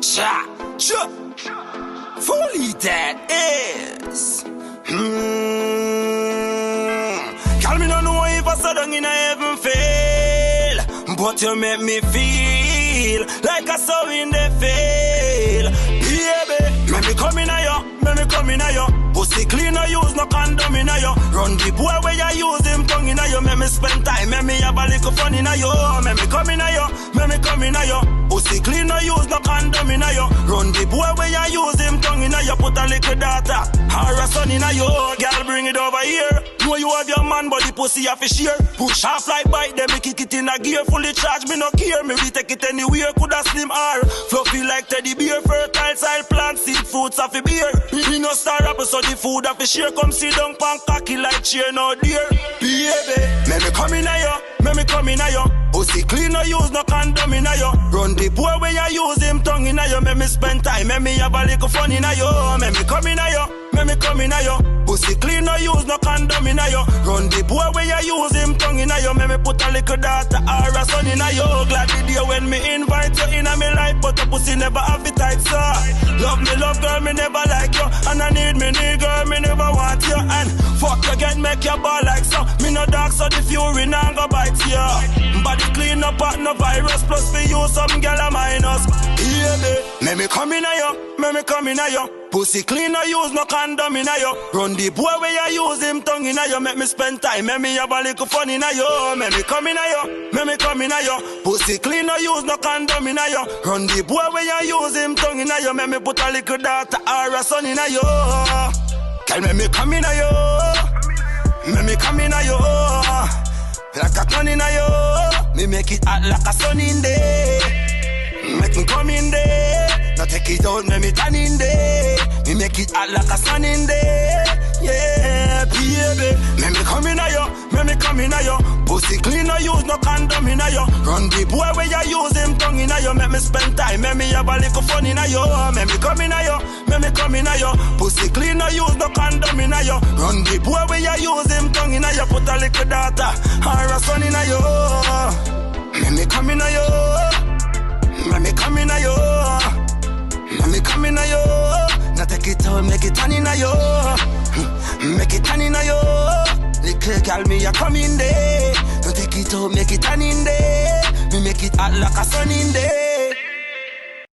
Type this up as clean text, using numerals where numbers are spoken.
Cha, cha, fully that is. Call me no know if I saw down in a heaven fail, but you make me feel like I saw in the fail. Baby, make me come in a yo, make me come in a yo. Pussy clean or use no condom in a yo. Run the boy where you use him tongue in a yo. Make me spend time, make me have a little fun in a yo. Make me come in a yo, make me come in a yo. Pussy clean or use no condom in a yo. Run the boy where you use him tongue in a yo. Put a little data or a son in a yo. Girl, bring it over here. Know you have your man, but the pussy have a share. Push half like bite, then me kick it in a gear. Fully charge, me no care. Me retake it anywhere. Coulda slim or fluffy like teddy bear. Fertile soil plant, seed fruits of a beer. Me no star rapper, so the food of a share. Come sit down, pan cocky like chair, no dear. Baby, make me come in a yo, make me come in a yo. Pussy clean or use no condom in a yo. Run the boy where you use him tongue in a yo. Make me spend time, make me have a little fun in a yo. Make me come in a yo, make me come in a yo. Pussy clean or use no condom in a yo. Run the boy where you use him tongue in a yo. Make me put a little daughter or a son in a yo. Glad the day when me invite you in a me life, but the pussy never appetite, sir. Love me, love girl, me never like you. And I need girl, me never want you. And fuck you, get make your ball like so. Me no dog, so the fury now go bite you. Body clean up, but no virus. Plus for you, some girl a minus. Yeah, make me come in a yo, make me come in a yo. Pussy clean or use no condom in a yo. Run the boy where you use him tongue in a yo. Make me spend time, make me have a little fun in a yo. Make me come in a yo, make me come in a yo. Pussy clean or use no condom in a yo. Run the boy where you use him tongue in a yo. Make me put a little daughter or a son in a yo. Tell me come in a yo, make me come in a yo. Like a ton in a yo, me make it hot like a sun in there. Make me come in there. Now take it out, make me tan in there. Me make it hot like a sun in there. Yeah, baby. Make me come in a yo, make me come in a yo. Pussy clean or use no condom in a yo. Run the boy where you use him tongue in a yo. Make me spend time, make me have a little fun in a yo. Make me come in a yo, make me come in a yo. Pussy clean or use no condom in a yo. Run the boy where you use him tongue in a yo. Put a little daughter or a son in a yo. Make me come in a yo, make me come in a yo. Let me come in a yo. Now take it out, make it tan in a yo. Make it tan in a yo. Little girl, me a come in there. Now take it out, make it tan in there. Me make it hot like a sun in there.